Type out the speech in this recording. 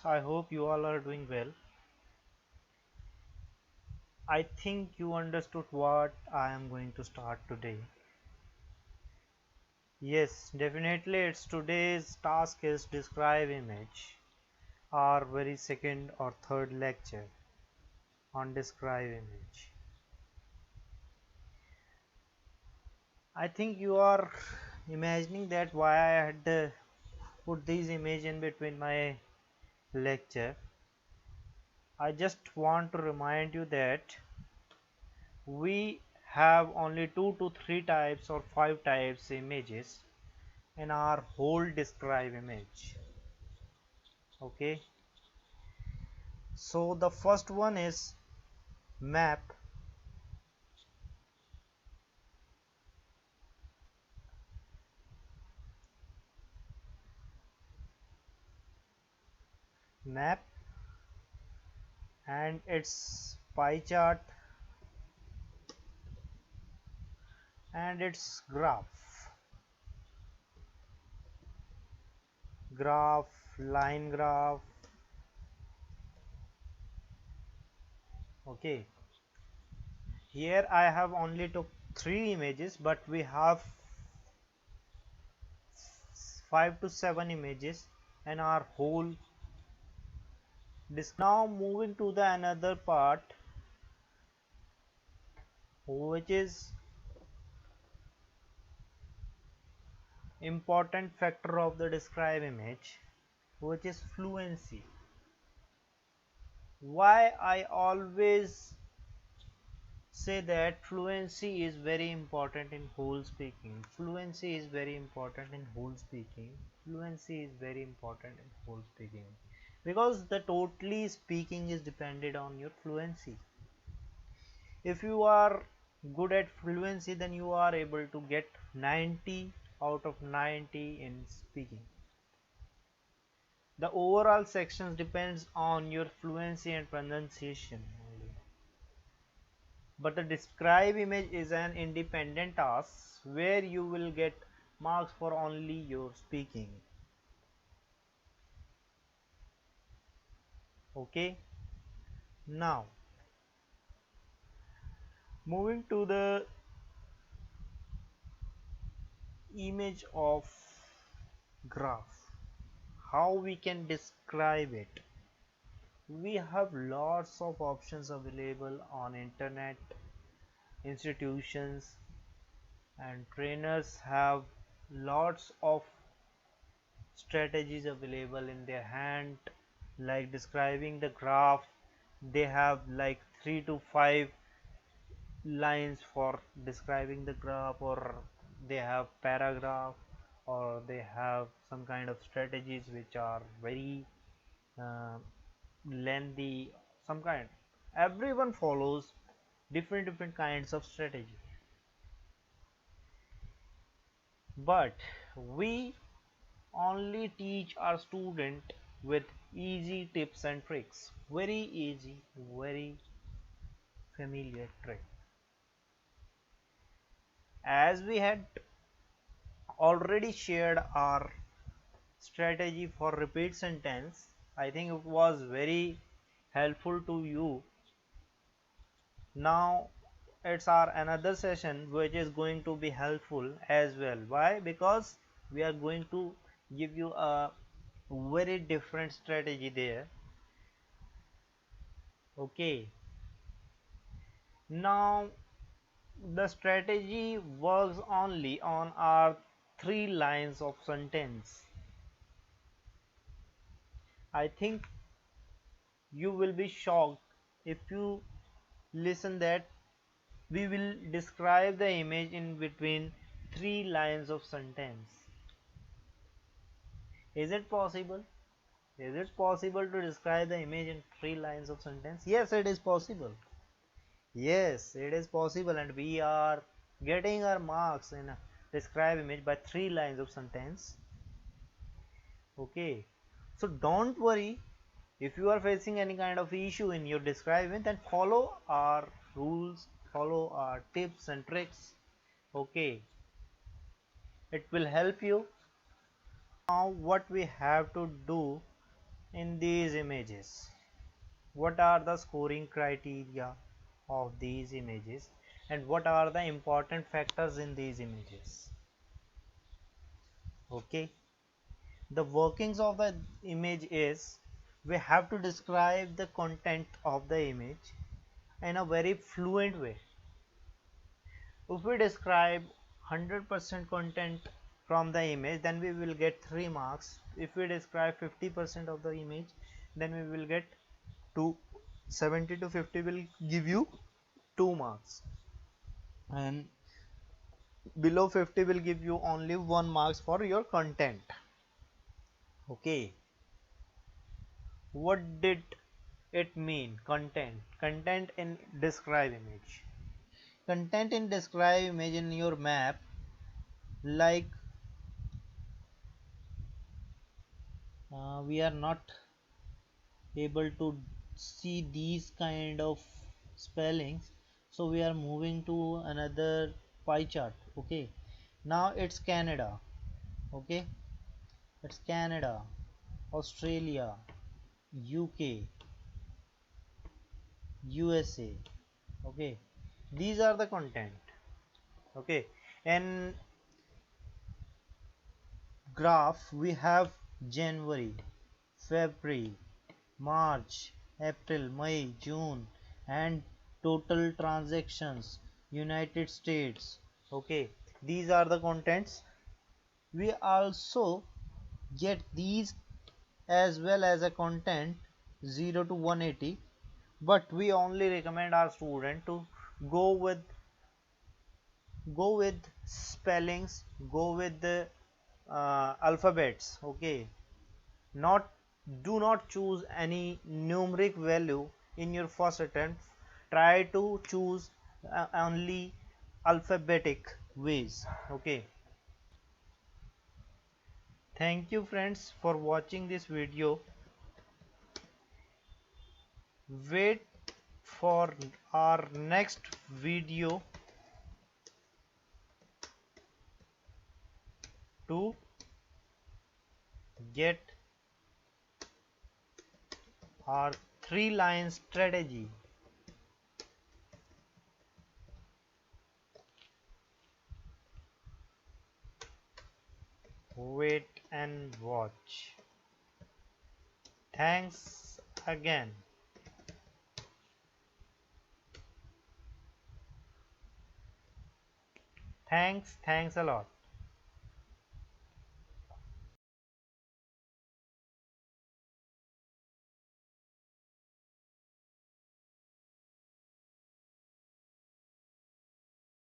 I hope you all are doing well. I think you understood what I am going to start today. Yes, definitely it's today's task is describe image, our very second or third lecture on describe image. I think you are imagining that why I had put these image in between my lecture. I just want to remind you that we have only 2 to 3 types or 5 types images in our whole describe image. Okay, so the first one is map. Map and its pie chart and its line graph. Okay, here I have only took 3 images, but we have 5 to 7 images in our whole now moving to the another part, which is important factor of the describe image, which is fluency. Why I always say that fluency is very important in whole speaking. Fluency is very important in whole speaking. Fluency is very important in whole speaking because the totally speaking is dependent on your fluency. If you are good at fluency, then you are able to get 90 out of 90 in speaking. The overall sections depends on your fluency and pronunciation only. But the describe image is an independent task where you will get marks for only your speaking. Okay, now moving to the image of graph, how we can describe it. We have lots of options available on internet. Institutions and trainers have lots of strategies available in their hand, like describing the graph. They have like 3 to 5 lines for describing the graph, or they have paragraph, or they have some kind of strategies which are very uh, lengthy, some kind. Everyone follows different kinds of strategy, but we only teach our student with easy tips and tricks, very easy, very familiar trick. As we had already shared our strategy for repeat sentence, I think it was very helpful to you. Now it's our another session which is going to be helpful as well. Why? Because we are going to give you a very different strategy there. Okay, now the strategy works only on our 3 lines of sentence. I think you will be shocked if you listen that we will describe the image in between 3 lines of sentence. Is it possible? Is it possible to describe the image in 3 lines of sentence? Yes, it is possible. Yes, it is possible, and we are getting our marks in a describe image by 3 lines of sentence. Okay, so don't worry. If you are facing any kind of issue in your describe image, then follow our rules, follow our tips and tricks. Okay, it will help you. Now what we have to do in these images. What are the scoring criteria of these images and what are the important factors in these images? Okay, the workings of the image is we have to describe the content of the image in a very fluent way. If we describe 100% content from the image, then we will get 3 marks. If we describe 50% of the image, then we will get 2. 70 to 50 will give you 2 marks, and below 50 will give you only 1 marks for your content. Okay, what did it mean? Content in describe image. Content in describe image in your map, like we are not able to see these kind of spellings, so we are moving to another pie chart. Okay, now it's Canada. Okay, it's Canada, Australia, UK, USA. Okay, these are the content. Okay, and graph we have January, February, March, April, May, June, and total transactions, United States. Okay, these are the contents. We also get these as well as a content 0 to 180, but we only recommend our student to go with spellings, go with the alphabets. Okay, not do not choose any numeric value in your first attempt. Try to choose only alphabetic ways. Okay, thank you friends for watching this video. Wait for our next video to get our 3-line strategy. Wait and watch. Thanks again. Thanks a lot.